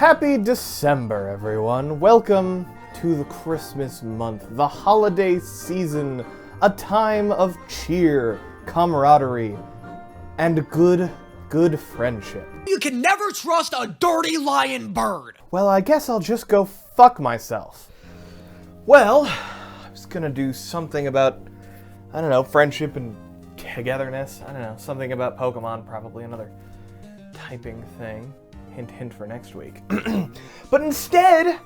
Happy December, everyone. Welcome to the Christmas month, the holiday season, a time of cheer, camaraderie, and good friendship. You can never trust a dirty lying bird. Well, I guess I'll just go fuck myself. Well, I was gonna do something about, I don't know, friendship and togetherness. I don't know, something about Pokemon, probably another typing thing. Hint, hint for next week. But instead,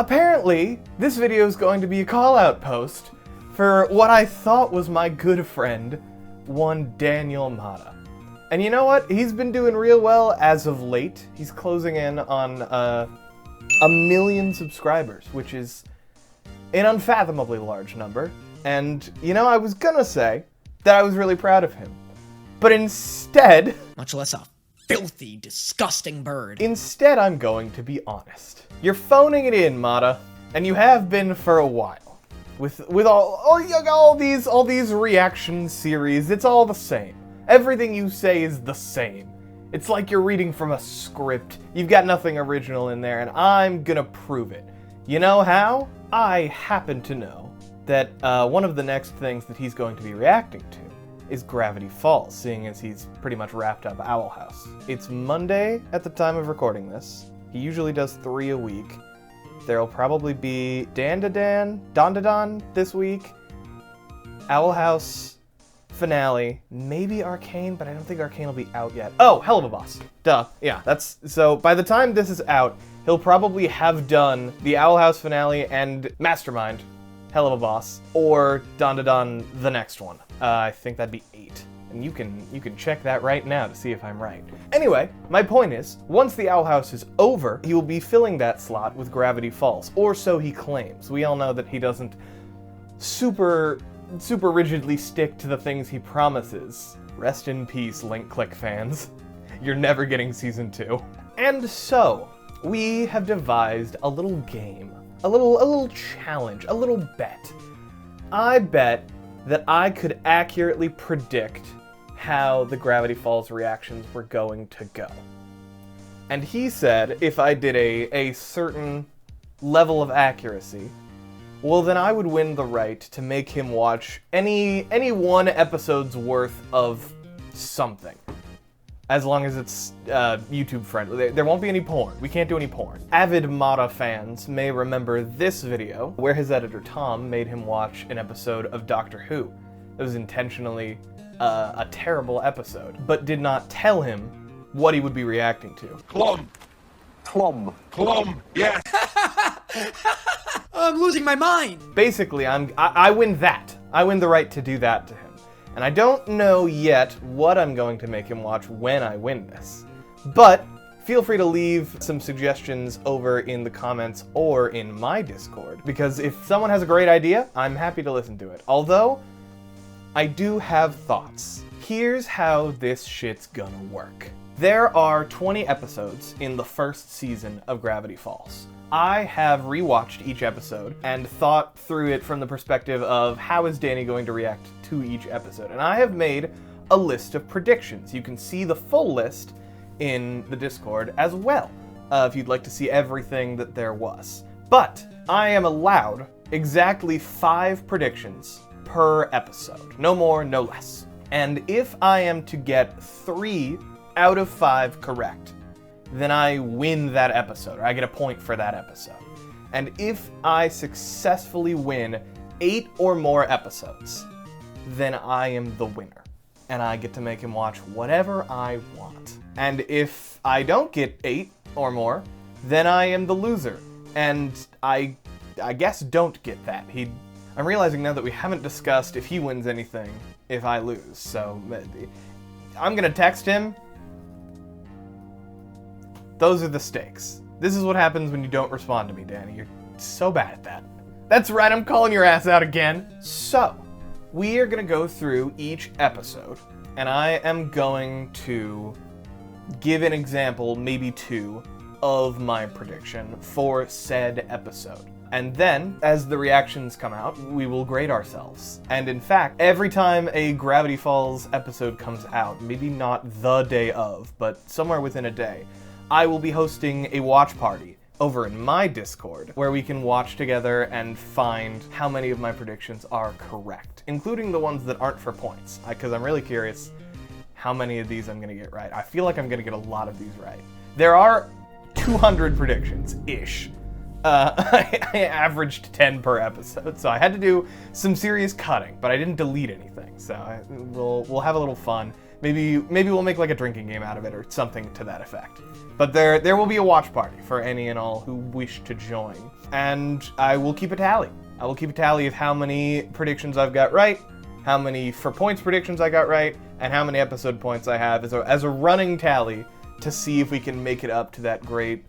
apparently, this video is going to be a call-out post for what I thought was my good friend, one Daniel Mata. And you know what? He's been doing real well as of late. He's closing in on 1 million subscribers, which is an unfathomably large number. And, you know, I was gonna say that I was really proud of him. But instead... Much less a filthy, disgusting bird. Instead, I'm going to be honest. You're phoning it in, Mata, and you have been for a while. With all these reaction series, it's all the same. Everything you say is the same. It's like you're reading from a script. You've got nothing original in there, and I'm gonna prove it. You know how? I happen to know that one of the next things that he's going to be reacting to is Gravity Falls, seeing as he's pretty much wrapped up Owl House. It's Monday at the time of recording this. He usually does 3 a week. There'll probably be Don this week, Owl House finale, maybe Arcane, but I don't think Arcane will be out yet. Oh, Hell of a Boss. Duh. Yeah, so by the time this is out, he'll probably have done the Owl House finale and Mastermind, Hell of a Boss, or Don the next one. I think that'd be 8. And you can check that right now to see if I'm right. Anyway, my point is, once the Owl House is over, he will be filling that slot with Gravity Falls, or so he claims. We all know that he doesn't super rigidly stick to the things he promises. Rest in peace, Link Click fans. You're never getting Season 2. And so, we have devised a little game, a little challenge, a little bet. I bet that I could accurately predict how the Gravity Falls reactions were going to go. And he said if I did a certain level of accuracy, well then I would win the right to make him watch any one episode's worth of something. As long as it's YouTube friendly. There won't be any porn. We can't do any porn. Avid Mata fans may remember this video where his editor Tom made him watch an episode of Doctor Who. It was intentionally a terrible episode, but did not tell him what he would be reacting to. Clum, yes! I'm losing my mind. Basically, I win that. I win the right to do that to him. And I don't know yet what I'm going to make him watch when I win this. But feel free to leave some suggestions over in the comments or in my Discord, because if someone has a great idea, I'm happy to listen to it. Although, I do have thoughts. Here's how this shit's gonna work. There are 20 episodes in the first season of Gravity Falls. I have rewatched each episode and thought through it from the perspective of how is Danny going to react to each episode. And I have made a list of predictions. You can see the full list in the Discord as well, if you'd like to see everything that there was. But I am allowed exactly 5 predictions per episode. No more, no less. And if I am to get 3 out of 5 correct, then I win that episode, or I get a point for that episode. And if I successfully win 8 or more episodes, then I am the winner. And I get to make him watch whatever I want. And if I don't get 8 or more, then I am the loser. And I guess don't get that. I'm realizing now that we haven't discussed if he wins anything if I lose, so I'm gonna text him. Those are the stakes. This is what happens when you don't respond to me, Danny. You're so bad at that. That's right, I'm calling your ass out again. So, we are gonna go through each episode, and I am going to give an example, maybe 2, of my prediction for said episode. And then, as the reactions come out, we will grade ourselves. And in fact, every time a Gravity Falls episode comes out, maybe not the day of, but somewhere within a day, I will be hosting a watch party over in my Discord, where we can watch together and find how many of my predictions are correct, including the ones that aren't for points, because I'm really curious how many of these I'm going to get right. I feel like I'm going to get a lot of these right. There are 200 predictions-ish. I averaged 10 per episode, so I had to do some serious cutting, but I didn't delete anything, so we'll have a little fun. Maybe we'll make like a drinking game out of it or something to that effect. But there will be a watch party for any and all who wish to join, and I will keep a tally. I will keep a tally of how many predictions I've got right, how many for points predictions I got right, and how many episode points I have as a running tally to see if we can make it up to that great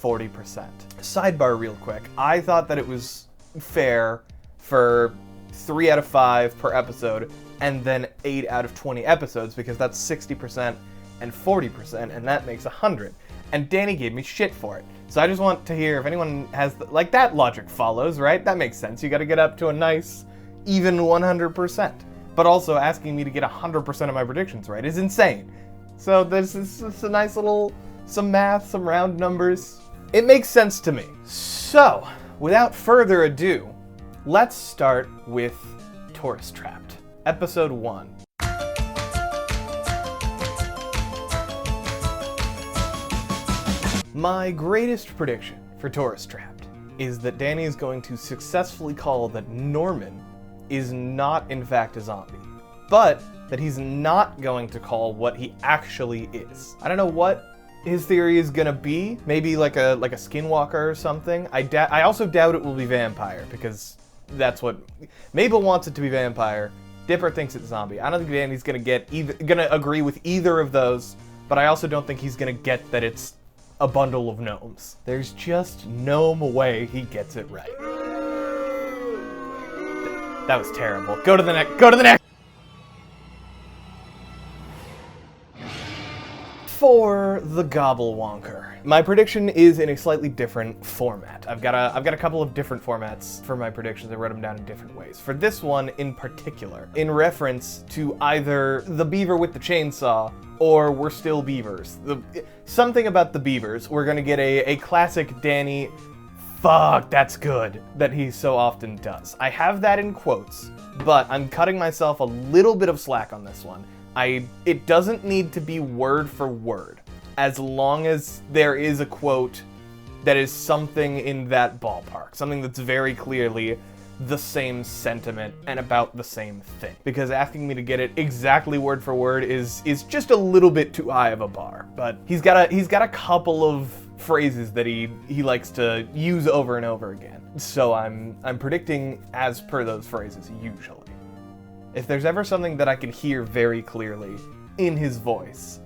40%. Sidebar real quick, I thought that it was fair for 3 out of 5 per episode and then 8 out of 20 episodes, because that's 60% and 40%, and that makes 100. And Danny gave me shit for it. So I just want to hear if anyone has, like, that logic follows, right? That makes sense. You gotta get up to a nice, even 100%. But also asking me to get 100% of my predictions right is insane. So this is a nice little, some math, some round numbers. It makes sense to me. So, without further ado, let's start with Tourist Trapped, Episode 1. My greatest prediction for Tourist Trapped is that Danny is going to successfully call that Norman is not in fact a zombie, but that he's not going to call what he actually is. I don't know what his theory is gonna be. Maybe like a skinwalker or something. I also doubt it will be vampire, because that's what Mabel wants it to be vampire. Dipper thinks it's zombie. I don't think Danny's gonna agree with either of those, but I also don't think he's gonna get that it's a bundle of gnomes. There's just no way he gets it right. That was terrible. Go to the next. For the Gobblewonker, my prediction is in a slightly different format. I've got a couple of different formats for my predictions. I wrote them down in different ways. For this one in particular, in reference to either the beaver with the chainsaw or we're still beavers. Something about the beavers. We're gonna get a classic Danny, fuck, that's good, that he so often does. I have that in quotes, but I'm cutting myself a little bit of slack on this one. It doesn't need to be word for word, as long as there is a quote that is something in that ballpark, something that's very clearly the same sentiment and about the same thing. Because asking me to get it exactly word for word is just a little bit too high of a bar. But he's got a couple of phrases that he likes to use over and over again. So I'm predicting as per those phrases usually. If there's ever something that I can hear very clearly in his voice,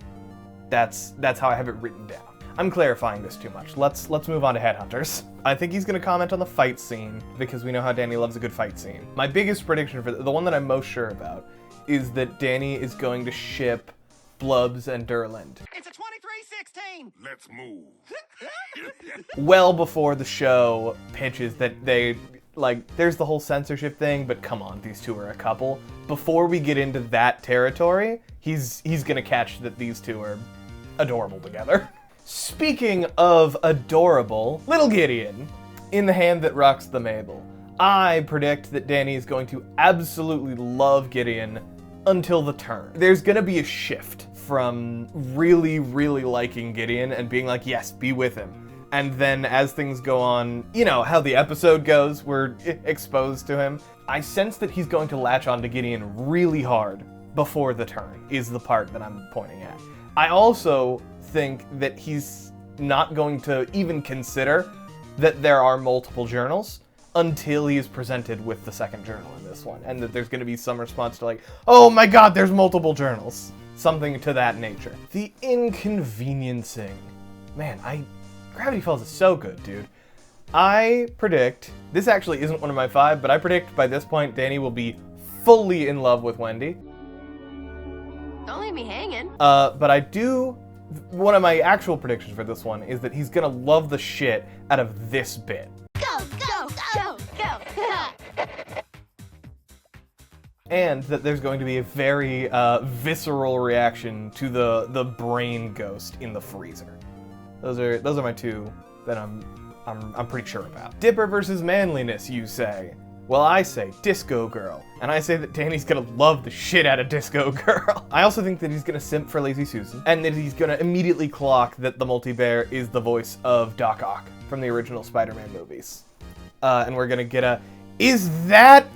that's how I have it written down. I'm clarifying this too much. Let's move on to Headhunters. I think he's gonna comment on the fight scene, because we know how Danny loves a good fight scene. My biggest prediction for the one that I'm most sure about is that Danny is going to ship Blubs and Durland. It's a 2316! Let's move. Well before the show pitches that they, like, there's the whole censorship thing, but come on, these two are a couple. Before we get into that territory, he's gonna catch that these two are adorable together. Speaking of adorable, little Gideon, in the hand that rocks the Mabel. I predict that Danny is going to absolutely love Gideon until the turn. There's gonna be a shift from really, really liking Gideon and being like, yes, be with him. And then as things go on, you know how the episode goes, we're exposed to him. I sense that he's going to latch on to Gideon really hard before the turn, is the part that I'm pointing at. I also think that he's not going to even consider that there are multiple journals until he is presented with the second journal in this one, and that there's going to be some response to like, oh my god, there's multiple journals. Something to that nature. The inconveniencing. Man, Gravity Falls is so good, dude. I predict, this actually isn't one of my 5, but I predict by this point Danny will be fully in love with Wendy. Don't leave me hanging. But I do, one of my actual predictions for this one is that he's gonna love the shit out of this bit. Go, go, go, go. And that there's going to be a very visceral reaction to the brain ghost in the freezer. Those are my two that I'm pretty sure about. Dipper versus manliness, you say. Well, I say Disco Girl, and I say that Danny's gonna love the shit out of Disco Girl. I also think that he's gonna simp for Lazy Susan, and that he's gonna immediately clock that the multi-bear is the voice of Doc Ock from the original Spider-Man movies. And we're gonna get a, is that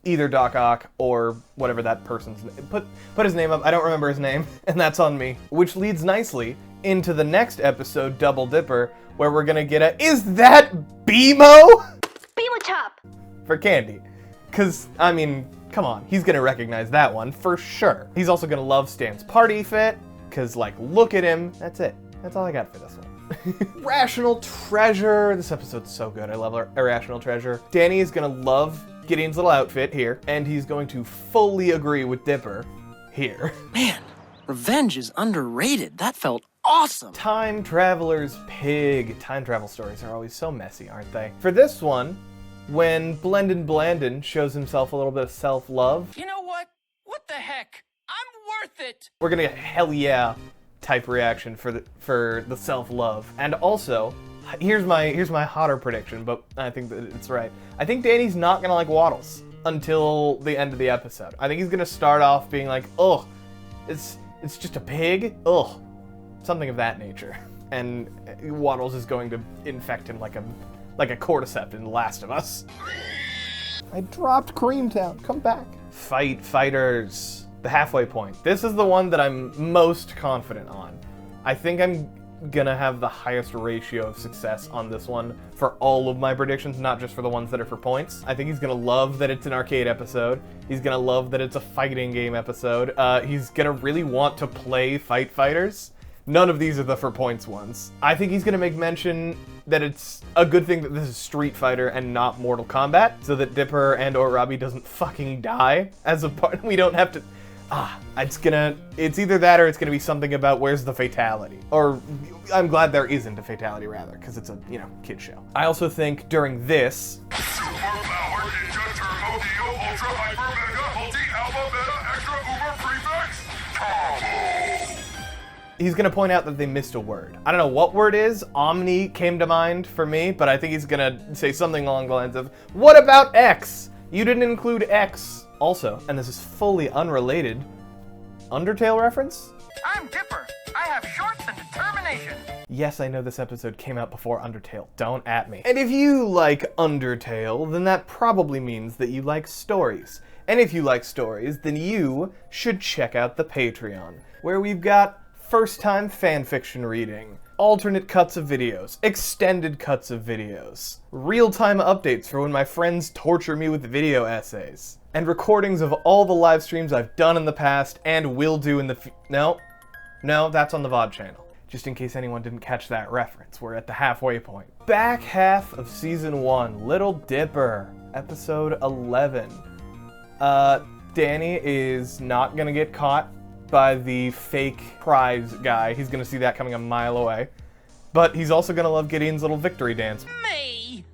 either Doc Ock or whatever that person's name. Put his name up, I don't remember his name, and that's on me. Which leads nicely into the next episode, Double Dipper, where we're gonna get a, is that BMO? Beema Chop! For Candy. Cause, I mean, come on, he's gonna recognize that one for sure. He's also gonna love Stan's party fit, cause like, look at him. That's it. That's all I got for this one. Rational Treasure. This episode's so good. I love Irrational Treasure. Danny is gonna love Gideon's little outfit here, and he's going to fully agree with Dipper here. Man, revenge is underrated. That felt awesome. Time Traveler's Pig. Time travel stories are always so messy, aren't they? For this one, when Blendin Blandin shows himself a little bit of self-love, You know what? What the heck? I'm worth it! we're gonna get hell yeah type reaction for the self-love. And also, here's my hotter prediction, but I think that it's right. I think Danny's not gonna like Waddles until the end of the episode. I think he's gonna start off being like, ugh, it's just a pig, ugh, something of that nature. And Waddles is going to infect him like a cordyceps in The Last of Us. I dropped Creamtown, come back. Fighters. The halfway point. This is the one that I'm most confident on. I think I'm gonna have the highest ratio of success on this one for all of my predictions, not just for the ones that are for points. I think he's gonna love that it's an arcade episode. He's gonna love that it's a fighting game episode. He's gonna really want to play Fighters. None of these are the for points ones. I think he's gonna make mention that it's a good thing that this is Street Fighter and not Mortal Kombat, so that Dipper and or Robbie doesn't fucking die as a part. We don't have to. It's either that or it's gonna be something about where's the fatality. Or I'm glad there isn't a fatality rather, because it's a, kid show. I also think during this, he's gonna point out that they missed a word. I don't know what word is. Omni came to mind for me, but I think he's gonna say something along the lines of, what about X? You didn't include X. Also, and this is fully unrelated, Undertale reference? I'm Dipper. I have shorts and determination. Yes, I know this episode came out before Undertale. Don't at me. And if you like Undertale, then that probably means that you like stories. And if you like stories, then you should check out the Patreon, where we've got first-time fanfiction reading, alternate cuts of videos, extended cuts of videos, real-time updates for when my friends torture me with video essays, and recordings of all the live streams I've done in the past and will do in the No, that's on the VOD channel. Just in case anyone didn't catch that reference, we're at the halfway point. Back half of Season 1, Little Dipper, Episode 11. Danny is not gonna get caught by the fake prize guy. He's gonna see that coming a mile away. But he's also gonna love Gideon's little victory dance. Me!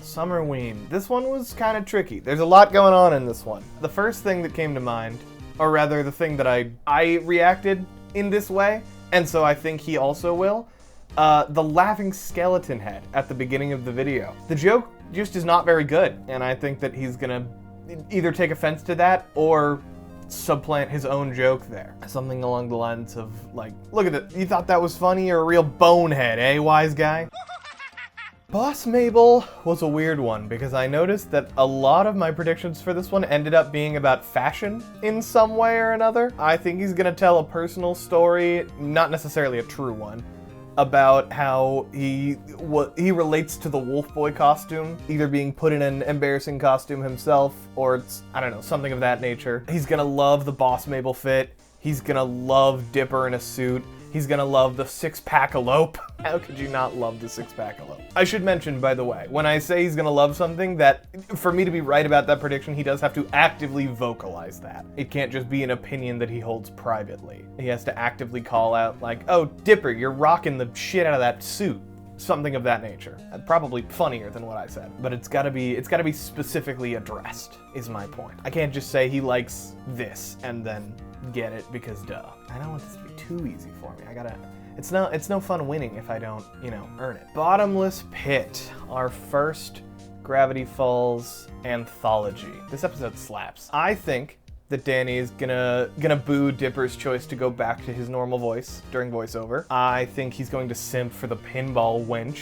Summerween. This one was kind of tricky. There's a lot going on in this one. The first thing that came to mind, or rather the thing that I reacted in this way, and so I think he also will, the laughing skeleton head at the beginning of the video. The joke just is not very good, and I think that he's gonna either take offense to that or supplant his own joke there. Something along the lines of like, look at it, you thought that was funny? You're a real bonehead, eh, wise guy? Boss Mabel was a weird one because I noticed that a lot of my predictions for this one ended up being about fashion in some way or another. I think he's gonna tell a personal story, not necessarily a true one, about how he relates to the Wolf Boy costume, either being put in an embarrassing costume himself, or it's, I don't know, something of that nature. He's gonna love the Boss Mabel fit. He's gonna love Dipper in a suit. He's gonna love the six-pack elope. How could you not love the six-pack elope? I should mention, by the way, when I say he's gonna love something, that for me to be right about that prediction, he does have to actively vocalize that. It can't just be an opinion that he holds privately. He has to actively call out like, oh, Dipper, you're rocking the shit out of that suit. Something of that nature. Probably funnier than what I said, but it's gotta be specifically addressed, is my point. I can't just say he likes this and then get it because duh. I don't want this to be too easy for me. It's no fun winning if I don't, earn it. Bottomless Pit, our first Gravity Falls anthology. This episode slaps. I think that Danny is gonna boo Dipper's choice to go back to his normal voice during voiceover. I think he's going to simp for the pinball wench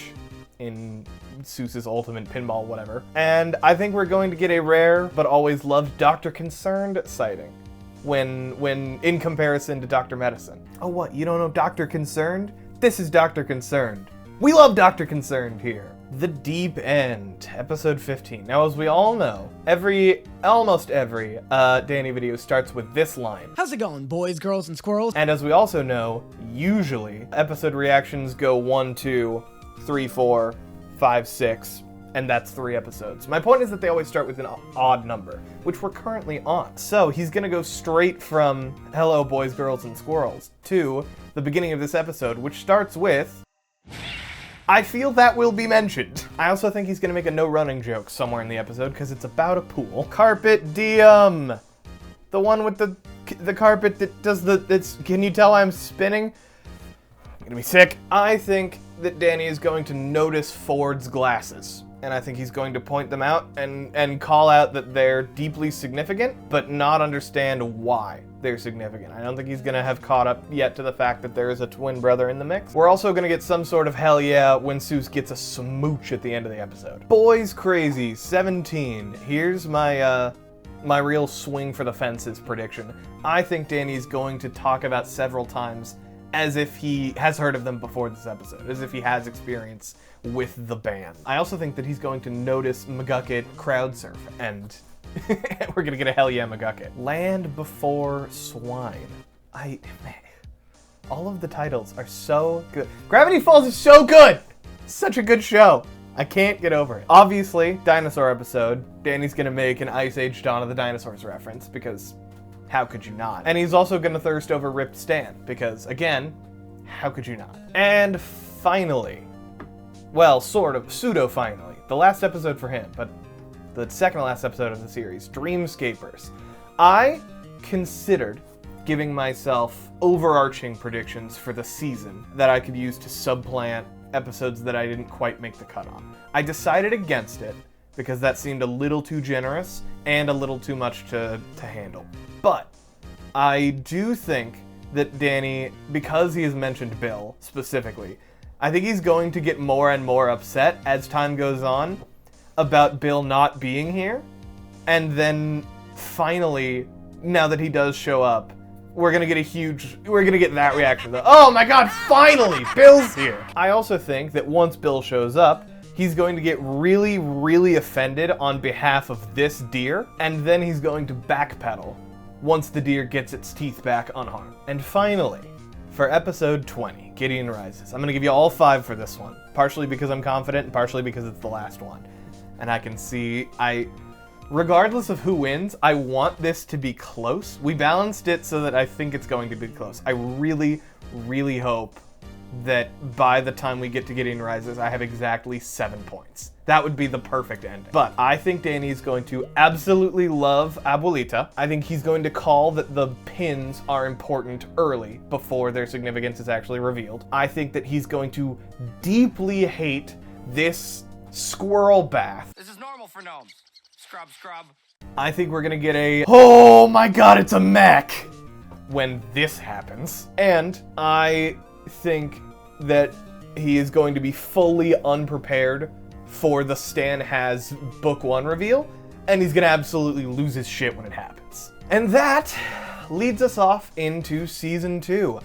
in Seuss's ultimate pinball whatever. And I think we're going to get a rare but always loved Dr. Concerned sighting when in comparison to Dr. Medicine. Oh what, you don't know Dr. Concerned? This is Dr. Concerned. We love Dr. Concerned here. The Deep End, episode 15. Now, as we all know, almost every Danny video starts with this line. How's it going, boys, girls, and squirrels? And as we also know, usually, episode reactions go 1, 2, 3, 4, 5, 6, and that's 3 episodes. My point is that they always start with an odd number, which we're currently on. So he's gonna go straight from hello, boys, girls, and squirrels to the beginning of this episode, which starts with I feel that will be mentioned. I also think he's gonna make a no running joke somewhere in the episode because it's about a pool. Carpet diem. The one with the carpet that does can you tell I'm spinning? I'm gonna be sick. I think that Danny is going to notice Ford's glasses. And I think he's going to point them out and call out that they're deeply significant, but not understand why they're significant. I don't think he's gonna have caught up yet to the fact that there is a twin brother in the mix. We're also gonna get some sort of hell yeah when Seuss gets a smooch at the end of the episode. Boys Crazy 17. Here's my real swing for the fences prediction. I think Danny's going to talk about several times as if he has heard of them before this episode, as if he has experience with the band. I also think that he's going to notice McGucket crowd surf, and we're gonna get a hell yeah McGucket. Land Before Swine. All of the titles are so good. Gravity Falls is so good! Such a good show. I can't get over it. Obviously, dinosaur episode, Danny's gonna make an Ice Age Dawn of the Dinosaurs reference, because how could you not? And he's also gonna thirst over Ripped Stan, because again, how could you not? And finally, well, sort of, pseudo-finally, the last episode for him, but the second to last episode of the series, Dreamscapers. I considered giving myself overarching predictions for the season that I could use to supplant episodes that I didn't quite make the cut on. I decided against it because that seemed a little too generous and a little too much to handle. But I do think that Danny, because he has mentioned Bill specifically, I think he's going to get more and more upset as time goes on about Bill not being here. And then finally, now that he does show up, we're gonna get that reaction. Oh my god, finally, Bill's here! I also think that once Bill shows up, he's going to get really, really offended on behalf of this deer, and then he's going to backpedal once the deer gets its teeth back unharmed. And finally, for episode 20, Gideon Rises. I'm gonna give you all 5 for this one, partially because I'm confident and partially because it's the last one. And I can see, regardless of who wins, I want this to be close. We balanced it so that I think it's going to be close. I really, really hope that by the time we get to Gideon Rises, I have exactly 7 points. That would be the perfect ending. But I think Danny's going to absolutely love Abuelita. I think he's going to call that the pins are important early before their significance is actually revealed. I think that he's going to deeply hate this squirrel bath. This is normal for gnomes. Scrub, scrub. I think we're gonna get a, oh my god, it's a mech, when this happens. And I think that he is going to be fully unprepared for the Stan Has Book 1 reveal, and he's gonna absolutely lose his shit when it happens. And that leads us off into season 2.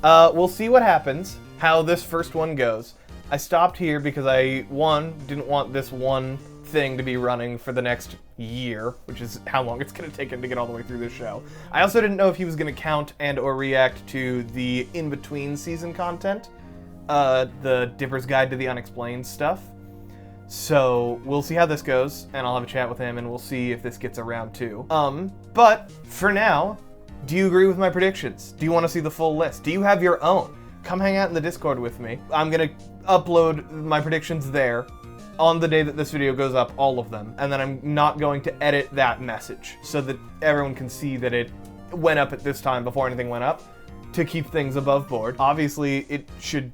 We'll see what happens, how this first one goes. I stopped here because I, didn't want this one thing to be running for the next year, which is how long it's going to take him to get all the way through this show. I also didn't know if he was going to count and or react to the in-between season content, the Dipper's Guide to the Unexplained stuff. So we'll see how this goes, and I'll have a chat with him, and we'll see if this gets around too. But for now, do you agree with my predictions? Do you want to see the full list? Do you have your own? Come hang out in the Discord with me. I'm gonna upload my predictions there on the day that this video goes up, all of them, and then I'm not going to edit that message so that everyone can see that it went up at this time before anything went up. to keep things above board. Obviously, it should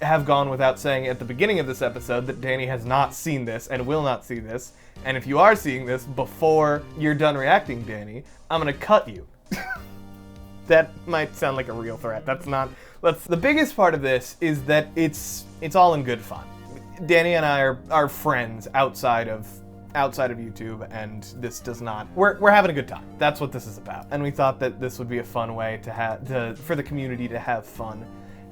have gone without saying at the beginning of this episode that Danny has not seen this and will not see this. And if you are seeing this before you're done reacting, Danny, I'm gonna cut you. That might sound like a real threat. That's the biggest part of this is that it's all in good fun. Danny and I are friends outside of YouTube, and this does not. We're having a good time. That's what this is about. And we thought that this would be a fun way for the community to have fun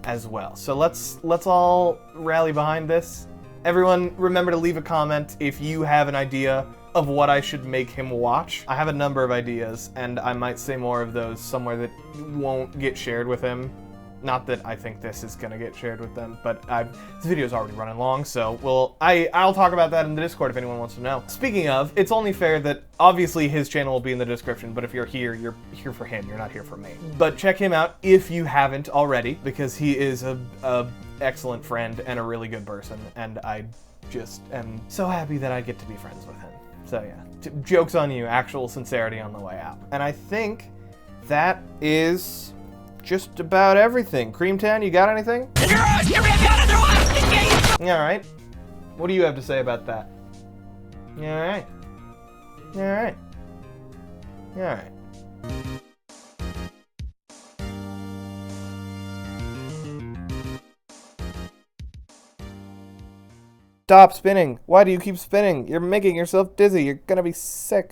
as well. So let's all rally behind this. Everyone, remember to leave a comment if you have an idea of what I should make him watch. I have a number of ideas, and I might say more of those somewhere that won't get shared with him. Not that I think this is gonna get shared with them, but this video's already running long, so I'll talk about that in the Discord if anyone wants to know. Speaking of, it's only fair that obviously his channel will be in the description, but if you're here for him, you're not here for me. But check him out if you haven't already, because he is a excellent friend and a really good person, and I just am so happy that I get to be friends with him. So yeah, joke's on you, actual sincerity on the way out. And I think that is just about everything. Creamtown, you got anything? Alright. What do you have to say about that? Alright. Alright. Alright. Stop spinning. Why do you keep spinning? You're making yourself dizzy. You're gonna be sick.